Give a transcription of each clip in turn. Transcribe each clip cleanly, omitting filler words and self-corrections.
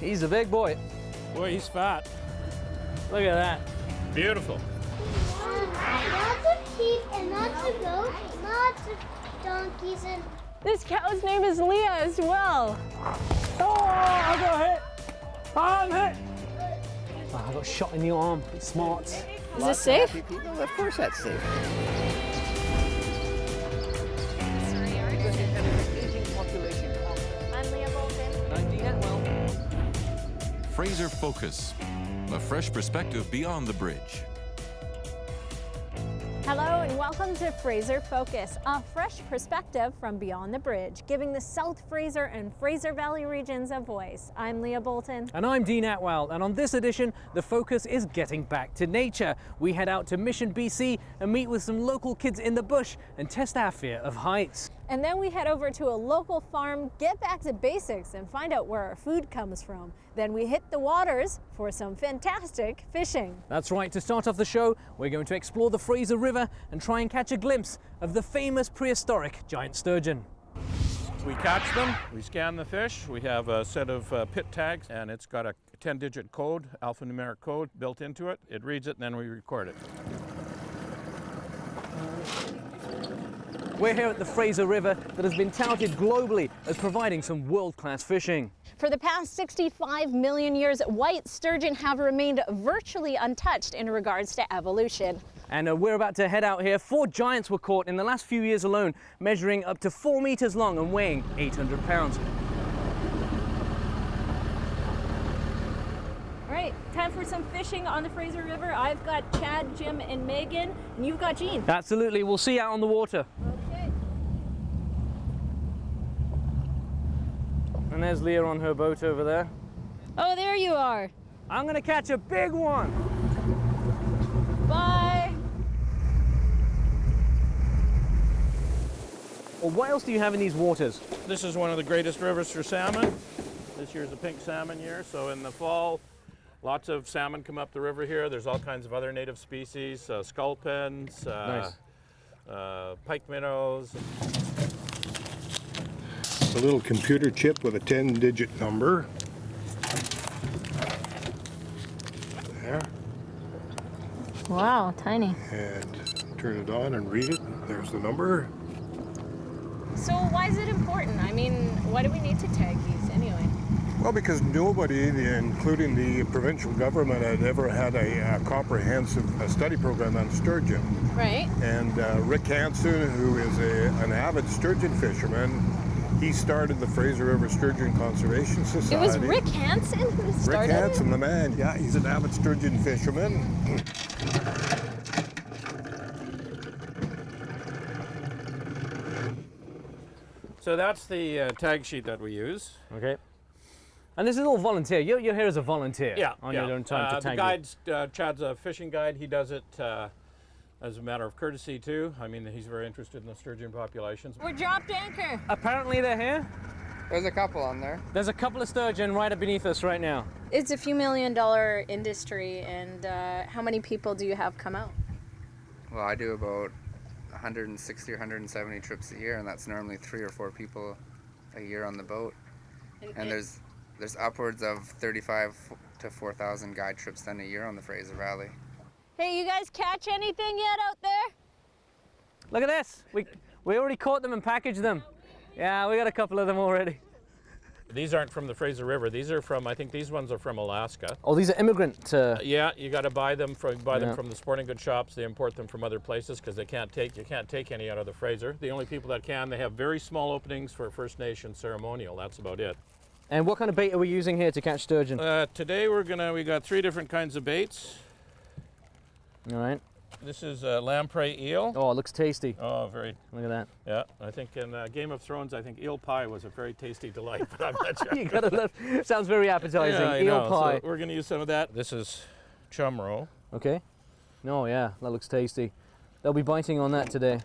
He's a big boy. Boy, he's fat. Look at that. Beautiful. Lots of sheep and lots of goats, lots of donkeys and... This cow's name is Leah as well. Oh, I got hit. I'm hit. Oh, I got shot in the arm. It's smart. Is this safe? People, of course that's safe. I'm Leah Bolton. Fraser Focus, a fresh perspective beyond the bridge. Hello and welcome to Fraser Focus, a fresh perspective from beyond the bridge, giving the South Fraser and Fraser Valley regions a voice. I'm Leah Bolton. And I'm Dean Atwell, and on this edition, the focus is getting back to nature. We head out to Mission, BC and meet with some local kids in the bush and test our fear of heights. And then we head over to a local farm, get back to basics and find out where our food comes from. Then we hit the waters for some fantastic fishing. That's right, to start off the show, we're going to explore the Fraser River and try and catch a glimpse of the famous prehistoric giant sturgeon. We catch them, we scan the fish, we have a set of pit tags, and it's got a 10-digit code, alphanumeric code built into it. It reads it and then we record it. We're here at the Fraser River that has been touted globally as providing some world-class fishing. For the past 65 million years, white sturgeon have remained virtually untouched in regards to evolution. And we're about to head out here. 4 giants were caught in the last few years alone, measuring up to 4 meters long and weighing 800 pounds. All right, time for some fishing on the Fraser River. I've got Chad, Jim, and Megan, and you've got Jean. Absolutely, we'll see you out on the water. Okay. And there's Leah on her boat over there. Oh, there you are. I'm gonna catch a big one. Bye. Well, what else do you have in these waters? This is one of the greatest rivers for salmon. This year's a pink salmon year, so in the fall, lots of salmon come up the river here. There's all kinds of other native species, sculpins, Nice. pike minnows. A little computer chip with a 10-digit number. There. Wow, tiny. And turn it on and read it. There's the number. So why is it important? I mean, why do we need to tag these anyway? Well, because nobody, including the provincial government, had ever had a comprehensive study program on sturgeon. Right. And Rick Hansen, who is an avid sturgeon fisherman, he started the Fraser River Sturgeon Conservation Society. It was Rick Hansen who started Rick Hansen, it? the man. Yeah, he's an avid sturgeon fisherman. So that's the tag sheet that we use. Okay. And this is all volunteer. You're here as a volunteer on your own time to tag the guide's, Chad's a fishing guide. He does it as a matter of courtesy too. I mean, he's very interested in the sturgeon populations. We're dropped anchor. Apparently they're here. There's a couple on there. There's a couple of sturgeon right up beneath us right now. It's a few $1 million industry, and how many people do you have come out? Well, I do about 160 or 170 trips a year, and that's normally 3 or 4 people a year on the boat. And there's upwards of 35 to 4,000 guide trips then a year on the Fraser Valley. Hey, you guys catch anything yet out there? Look at this. We already caught them and packaged them. Yeah, we got a couple of them already. These aren't from the Fraser River. These are from, I think these ones are from Alaska. Oh, these are immigrant. Yeah, you got to buy them from the sporting goods shops. They import them from other places because you can't take any out of the Fraser. The only people that can, they have very small openings for First Nation ceremonial. That's about it. And what kind of bait are we using here to catch sturgeon? Today we got 3 different kinds of baits. All right. This is lamprey eel. Oh, it looks tasty. Oh, very. Look at that. Yeah, I think in Game of Thrones, I think eel pie was a very tasty delight, but I'm not sure. You gotta love. Sounds very appetizing. Yeah, I Eel know. pie. So we're gonna use some of that. This is chum roe. Okay. No, yeah, that looks tasty. They'll be biting on that today.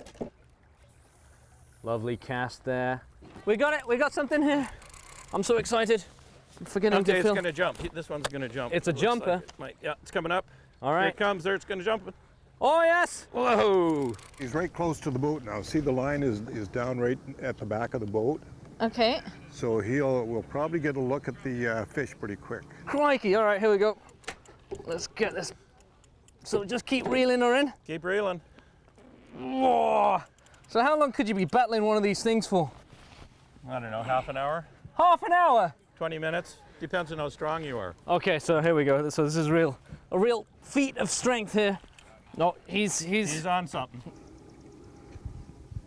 Lovely cast there. We got it. We got something here. I'm so excited. I'm forgetting to It's film. gonna jump. This one's gonna jump. It's a Looks jumper. like it might. Yeah, it's coming up. All Here right. it comes. There, it's gonna jump. Oh yes. Whoa! He's right close to the boat now. See, the line is down right at the back of the boat. Okay. So we'll probably get a look at the fish pretty quick. Crikey, all right, here we go. Let's get this. So just keep reeling her in. Keep reeling. Whoa. So how long could you be battling one of these things for? I don't know, half an hour, Half an hour. 20 minutes. Depends on how strong you are. Okay, so here we go. So this is a real feat of strength here. No, He's on something.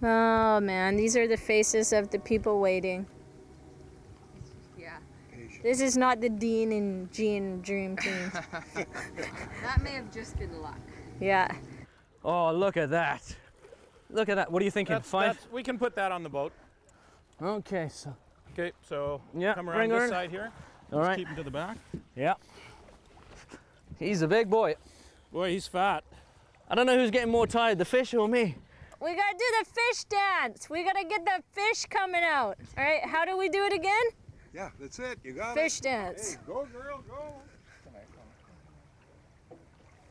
Oh man, these are the faces of the people waiting. Yeah. This is not the Dean and Jean dream team. That may have just been luck. Yeah. Oh, look at that. Look at that. What are you thinking? Five? We can put that on the boat. Okay, so. Okay, so Yeah, come bring around her this in. side here. All Let's right. keep him to the back. Yeah. He's a big boy. Boy, he's fat. I don't know who's getting more tired, the fish or me. We gotta do the fish dance. We gotta get the fish coming out. All right, how do we do it again? Yeah, that's it. You got Fish dance. Hey, go girl, go.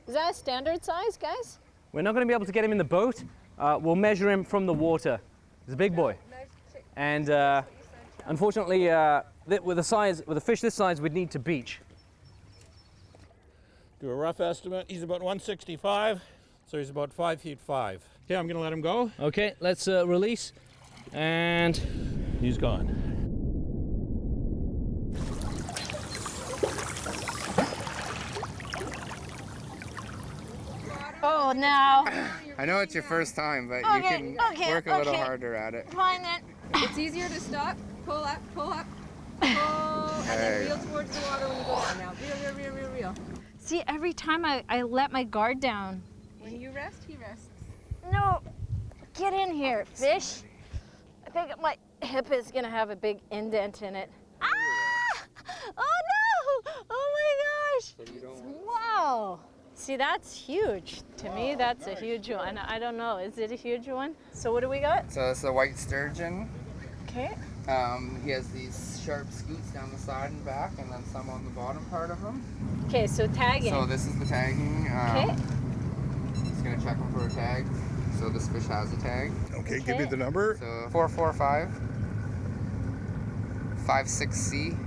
Is that a standard size, guys? We're not going to be able to get him in the boat. We'll measure him from the water. He's a big boy. And unfortunately, with a fish this size, we'd need to beach. Do a rough estimate. He's about 165, so he's about 5 feet 5. Okay, I'm gonna let him go. Okay, let's release. And He's gone. Oh, now. I know it's your first time, but Okay, you can okay, work a little okay. harder at it. Find it. It's easier to stop, pull up, pull, and then reel towards the water when you go down. Now, reel. See, every time I let my guard down. When you rest, he rests. No, get in here, fish. I think my hip is gonna have a big indent in it. Ah! Oh no! Oh my gosh! Wow! See, that's huge. To me, that's a huge one. I don't know, is it a huge one? So what do we got? So it's a white sturgeon. Okay. He has these sharp scoots down the side and back, and then some on the bottom part of him. Okay, so tagging. So this is the tagging. Okay. Just gonna check him for a tag. So this fish has a tag. Okay, give me the number. So 445 56C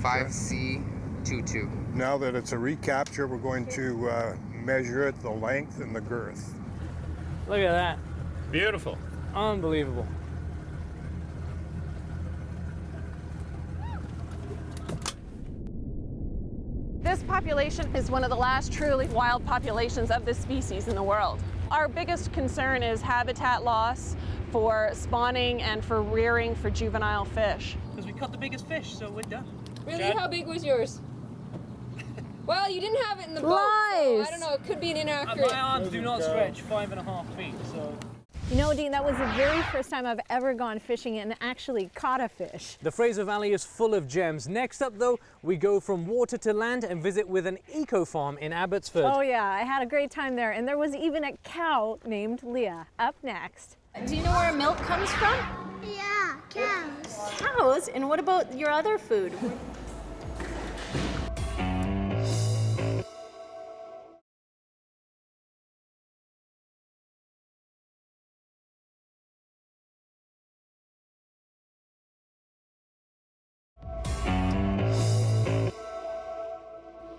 5C22. Now that it's a recapture, we're going to measure it, the length and the girth. look at that. Beautiful. Unbelievable. This population is one of the last truly wild populations of this species in the world. Our biggest concern is habitat loss for spawning and for rearing for juvenile fish. Because we caught the biggest fish, so we're done. Really? How big was yours? Well, you didn't have it in the boat. So Lies. I don't know. It could be an inaccurate. My arms do not stretch 5.5 feet, so. You know, Dean, that was the very first time I've ever gone fishing and actually caught a fish. The Fraser Valley is full of gems. Next up, though, we go from water to land and visit with an eco farm in Abbotsford. Oh yeah, I had a great time there, and there was even a cow named Leah. Up next. Do you know where milk comes from? Yeah, cows. Cows? And what about your other food?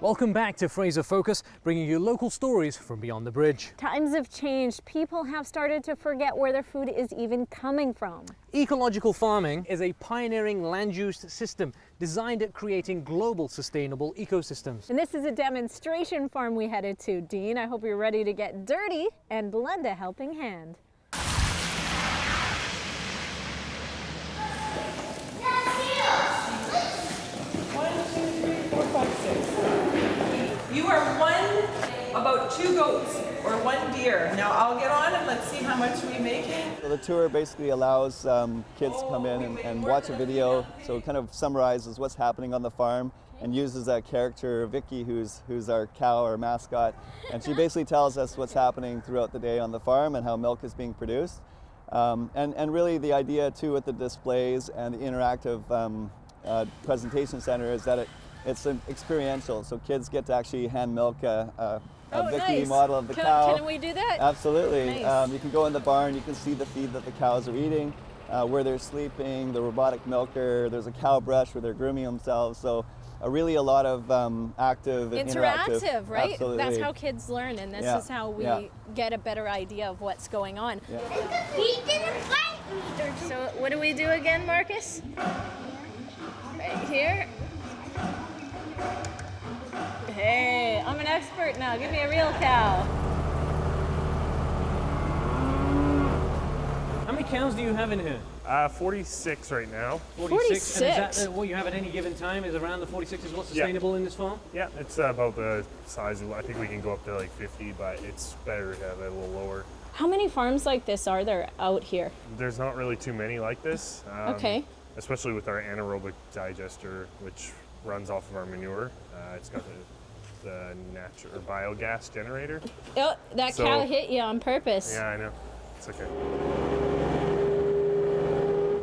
Welcome back to Fraser Focus, bringing you local stories from beyond the bridge. Times have changed. People have started to forget where their food is even coming from. Ecological farming is a pioneering land use system designed at creating global sustainable ecosystems. And this is a demonstration farm we headed to. Dean, I hope you're ready to get dirty and lend a helping hand. You are about 2 goats or 1 deer. Now I'll get on and let's see how much we're making. So the tour basically allows kids to come in and watch a video, so it kind of summarizes what's happening on the farm and uses a character, Vicky, who's our cow, our mascot, and she basically tells us what's happening throughout the day on the farm and how milk is being produced. And really the idea too with the displays and the interactive presentation center is that it's an experiential, so kids get to actually hand milk a Vicky model of the cow. Can we do that? Absolutely. Nice. You can go in the barn, you can see the feed that the cows are eating. where they're sleeping, the robotic milker, there's a cow brush where they're grooming themselves. So really a lot of active and interactive, right? Absolutely. That's how kids learn, and this is how we get a better idea of what's going on. Yeah. We didn't fight me. So what do we do again, Marcus? Right here. Hey, I'm an expert now. Give me a real cow. How many cows do you have in here? 46 right now. 46. And is that what you have at any given time? Is around the 46 is what's sustainable in this farm? Yeah, it's about the size of, I think we can go up to like 50, but it's better to have it a little lower. How many farms like this are there out here? There's not really too many like this. Okay. Especially with our anaerobic digester, which runs off of our manure. It's got the natural or biogas generator. Oh, that cow hit you on purpose. Yeah, I know. It's okay.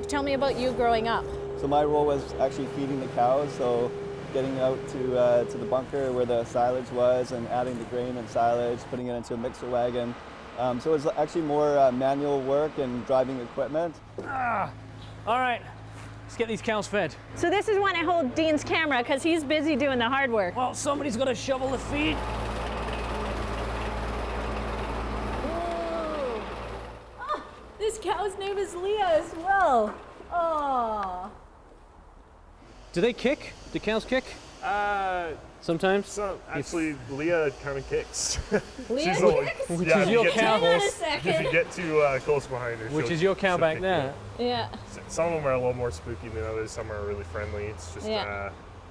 Tell me about you growing up. So my role was actually feeding the cows, so getting out to the bunker where the silage was and adding the grain and silage, putting it into a mixer wagon. So it was actually more manual work and driving equipment. All right, let's get these cows fed. So this is when I hold Dean's camera because he's busy doing the hard work. Well, somebody's got to shovel the feed. Oh, this cow's name is Leah as well. Oh. Do they kick? Do cows kick? Sometimes? So actually, Leah kind of kicks. Leah She's kicks? Which is your cow. If you get too close behind her. Which is your cow back there. Yeah. Some of them are a little more spooky than others. Some are really friendly. It's just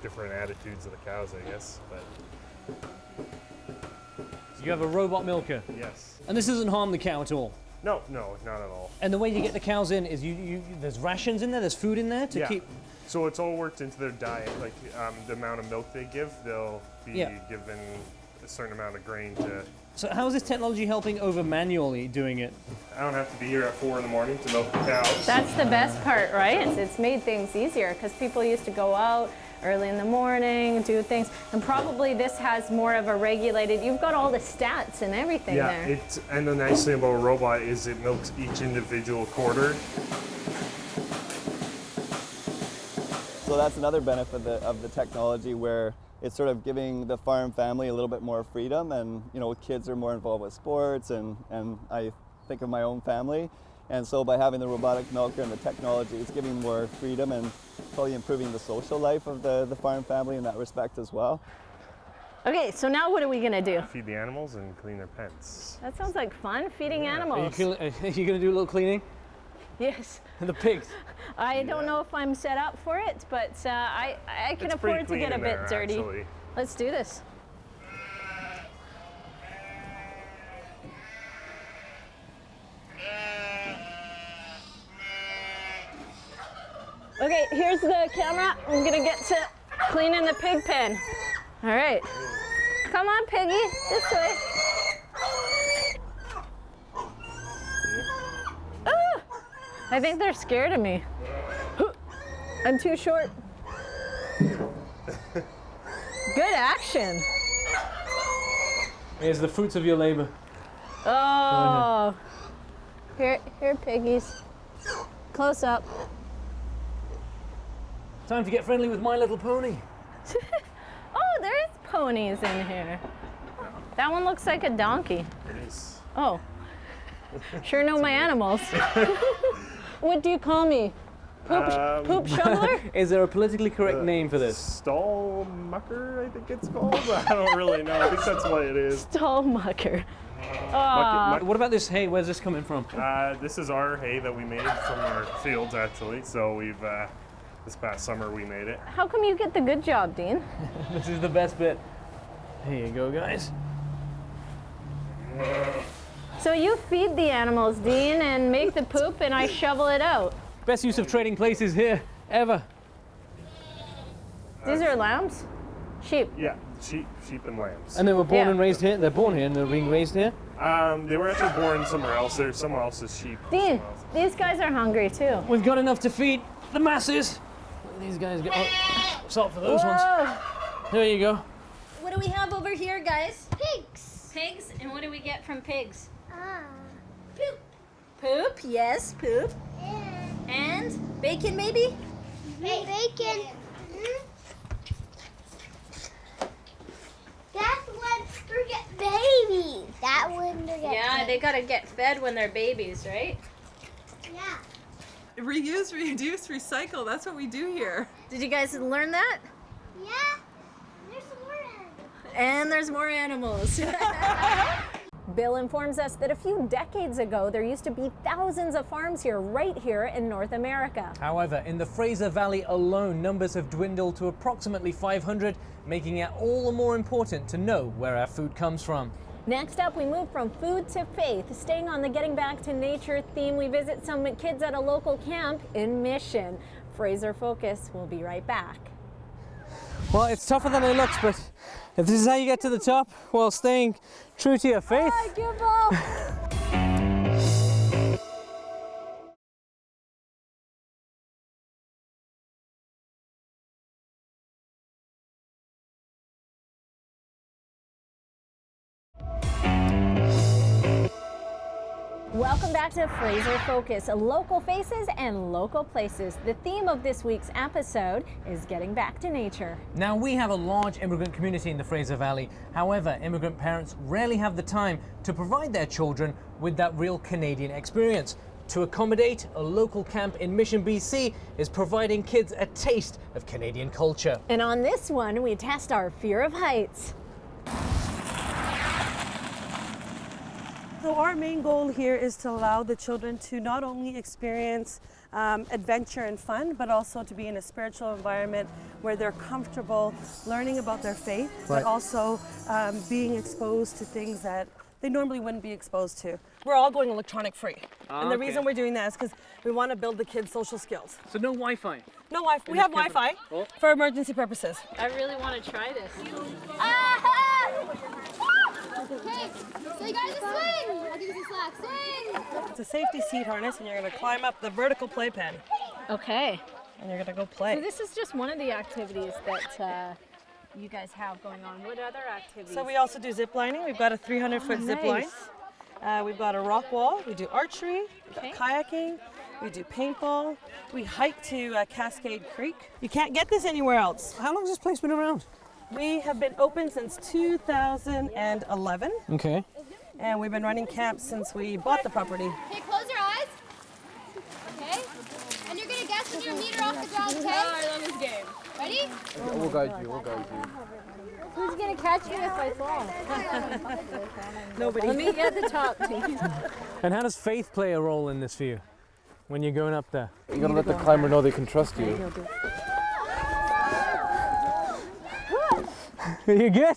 different attitudes of the cows, I guess. But You have a robot milker. yes. And this doesn't harm the cow at all. No, not at all. And the way you get the cows in is there's rations in there, there's food in there to keep. So it's all worked into their diet. Like the amount of milk they give, they'll be given a certain amount of grain to. So how is this technology helping over manually doing it? I don't have to be here at 4 in the morning to milk the cows. That's the best part, right? It's made things easier because people used to go out early in the morning, do things, and probably this has more of a regulated, you've got all the stats and everything there. And the nice thing about a robot is it milks each individual quarter. So that's another benefit of the technology where it's sort of giving the farm family a little bit more freedom, and kids are more involved with sports, and I think of my own family. And so by having the robotic milker and the technology, it's giving more freedom and probably improving the social life of the farm family in that respect as well. Okay, so now what are we gonna do? Feed the animals and clean their pens. That sounds like fun, feeding animals. Are you gonna do a little cleaning? Yes. And the pigs? I don't know if I'm set up for it, but I can afford to get a bit dirty. Actually. Let's do this. Okay, here's the camera. I'm gonna get to cleaning the pig pen. All right. Come on, Piggy, this way. Ah, I think they're scared of me. I'm too short. Good action. Here's the fruits of your labor. Oh. Here, piggies. Close up. Time to get friendly with My Little Pony. Oh, there is ponies in here. That one looks like a donkey. It is. Oh. Sure know my animals. What do you call me? Poop shoveler? Is there a politically correct name for this? Stall mucker, I think it's called. I don't really know. I think that's what it is. Stall mucker. What about this hay? Where's this coming from? This is our hay that we made from our fields, actually. So we've this past summer we made it. How come you get the good job, Dean? This is the best bit. Here you go, guys. So you feed the animals, Dean, and make the poop, and I shovel it out. Best use of trading places here ever. These are lambs? Sheep? Yeah, sheep and lambs. And they were born and raised here? They're born here and they're being raised here? They were actually born somewhere else. There's someone else's sheep. Dean, these guys are hungry too. We've got enough to feed the masses. These guys get salt for those ones. There you go. What do we have over here, guys? Pigs. Pigs? And what do we get from pigs? Poop. Poop, yes, poop. And And bacon, maybe? Bacon. That's when we get babies. That when they get Yeah, they gotta get fed when they're babies, right? Yeah. Reuse, reduce, recycle. That's what we do here. Did you guys learn that? Yeah. There's some more animals. And there's more animals. Bill informs us that a few decades ago, there used to be thousands of farms here, right here in North America. However, in the Fraser Valley alone, numbers have dwindled to approximately 500, making it all the more important to know where our food comes from. Next up, we move from food to faith. Staying on the Getting Back to Nature theme, we visit some kids at a local camp in Mission. Fraser Focus will be right back. Well, it's tougher than it looks, but if this is how you get to the top, while staying true to your faith. Give up. Welcome back to Fraser Focus, local faces and local places. The theme of this week's episode is getting back to nature. Now, we have a large immigrant community in the Fraser Valley. However, immigrant parents rarely have the time to provide their children with that real Canadian experience. To accommodate, a local camp in Mission, BC is providing kids a taste of Canadian culture. And on this one, we test our fear of heights. So our main goal here is to allow the children to not only experience adventure and fun, but also to be in a spiritual environment where they're comfortable learning about their faith, but also being exposed to things that they normally wouldn't be exposed to. We're all going electronic free. And the reason we're doing that is because we want to build the kids' social skills. So no Wi-Fi? No Wi-Fi. We have Wi-Fi for emergency purposes. I really want to try this. Okay, so you guys swing. I'll give you some slack. Swing. It's a safety seat harness, and you're going to climb up the vertical playpen. Okay. And you're going to go play. So this is just one of the activities that you guys have going on. What other activities? So we also do zip lining. We've got a 300-foot zip line. We've got a rock wall. We do archery, kayaking. We do paintball. We hike to Cascade Creek. You can't get this anywhere else. How long has this place been around? We have been open since 2011. Okay. And we've been running camps since we bought the property. Okay, close your eyes. Okay? And you're gonna guess when your meter off the ground, okay? I love this game. Ready? We'll guide you, we'll guide you. Who's gonna catch me if I fall? Nobody. Let me get the top. And how does faith play a role in this for you when you're going up there? You gotta let the climber know they can trust you. You good?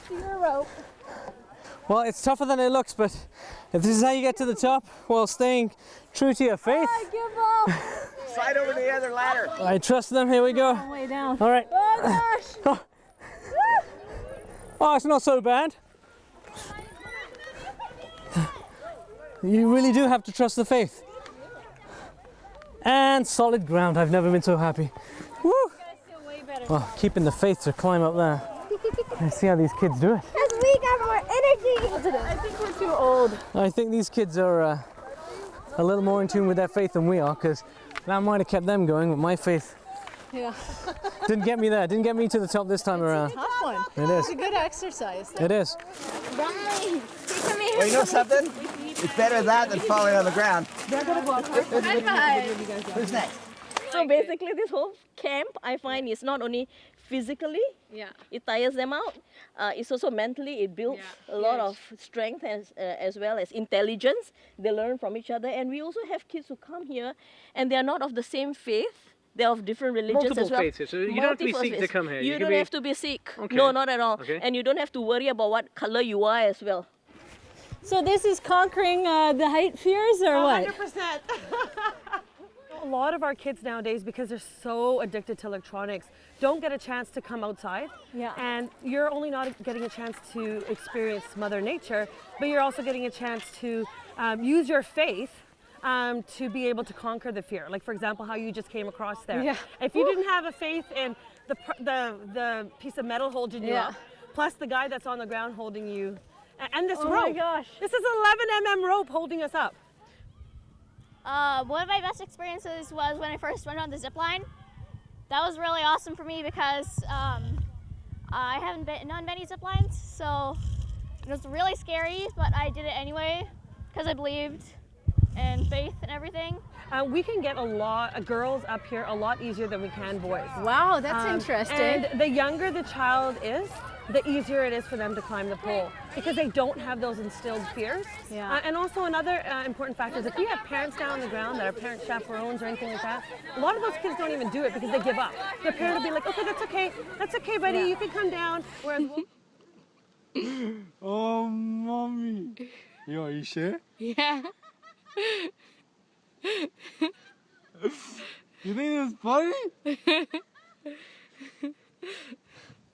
Your rope. Well, it's tougher than it looks, but if this is how you get to the top while staying true to your faith. Give up. Slide over the other ladder. I trust them. Here we go. Way down. All right. Oh gosh. Oh, it's not so bad. You really do have to trust the faith. And solid ground. I've never been so happy. Woo! Well, keeping the faith to climb up there. Let's see how these kids do it. Because we got more energy. I think we're too old. I think these kids are a little more in tune with their faith than we are, because that might have kept them going, but my faith didn't get me there. Didn't get me to the top this time around. Tough one. It is. It's a good exercise. It is. Right. Come here. Well, you know something? It's better that than falling on the ground. Who's next? So basically this whole camp, I find, is not only physically, it tires them out, it's also mentally, it builds a lot of strength as well as intelligence. They learn from each other, and we also have kids who come here and they are not of the same faith. They're of different religions as well. Multiple faiths, so you don't have to be Sikh to come here. You don't have to be Sikh. Okay. No, not at all. Okay. And you don't have to worry about what color you are as well. So this is conquering the height fears, or what? 100%. A lot of our kids nowadays, because they're so addicted to electronics, don't get a chance to come outside. Yeah. And you're only not getting a chance to experience Mother Nature, but you're also getting a chance to use your faith to be able to conquer the fear. Like, for example, how you just came across there. Yeah. If you didn't have a faith in the piece of metal holding you up, plus the guy that's on the ground holding you, and this rope. Oh my gosh. This is 11 mm rope holding us up. One of my best experiences was when I first went on the zip line. That was really awesome for me because I haven't been on many zip lines, so it was really scary, but I did it anyway because I believed in faith and everything. We can get a lot of girls up here a lot easier than we can boys. Wow, that's interesting. And the younger the child is, the easier it is for them to climb the pole because they don't have those instilled fears. Yeah. And also another important factor is if you have parents down on the ground that are parent chaperones or anything like that, a lot of those kids don't even do it because they give up. Their parent will be like, okay, that's okay, buddy, you can come down. Whereas oh, mommy. Yo, are you sure? Yeah. You think it's funny?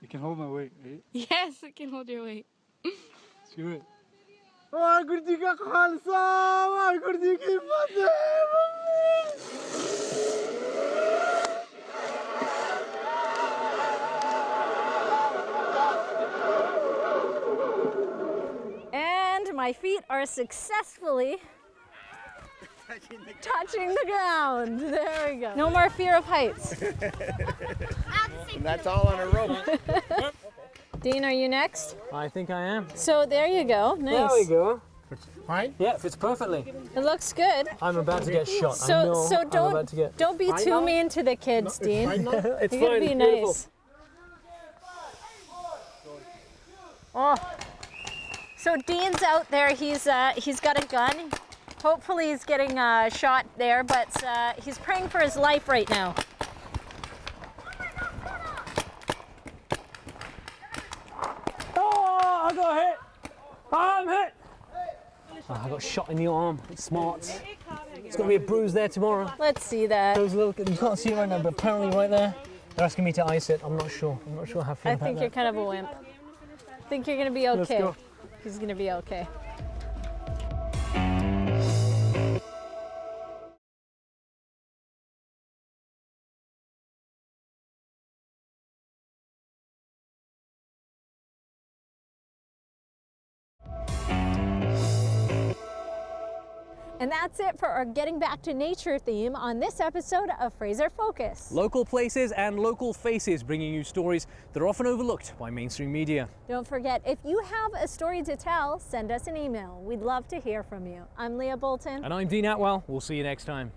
You can hold my weight, right? Yes, I can hold your weight. Let's do it. Oh, Gurdi ka khalsa, Gurdi ki fateh, And my feet are successfully touching the ground. There we go. No more fear of heights. And that's all on a rope. Dean, are you next? I think I am. So there you go. Nice. There we go. Right? Yeah, fits perfectly. It looks good. I'm about to get shot. So I know I'm don't about to get... don't be too mean to the kids, Dean. It's you fine. gotta be It's nice. beautiful. Oh. So Dean's out there. He's got a gun. Hopefully he's getting shot there, but he's praying for his life right now. Oh, I got hit. I'm hit. Oh, I got shot in the arm. It's smart. It's going to be a bruise there tomorrow. Let's see that. Those little, you can't see it right now, but apparently right there, they're asking me to ice it. I'm not sure. I'm not sure how I feel I about think that. you're kind of a wimp. I think you're going to be Let's okay. go. He's going to be okay. And that's it for our Getting Back to Nature theme on this episode of Fraser Focus. Local places and local faces, bringing you stories that are often overlooked by mainstream media. Don't forget, if you have a story to tell, send us an email. We'd love to hear from you. I'm Leah Bolton. And I'm Dean Atwell. We'll see you next time.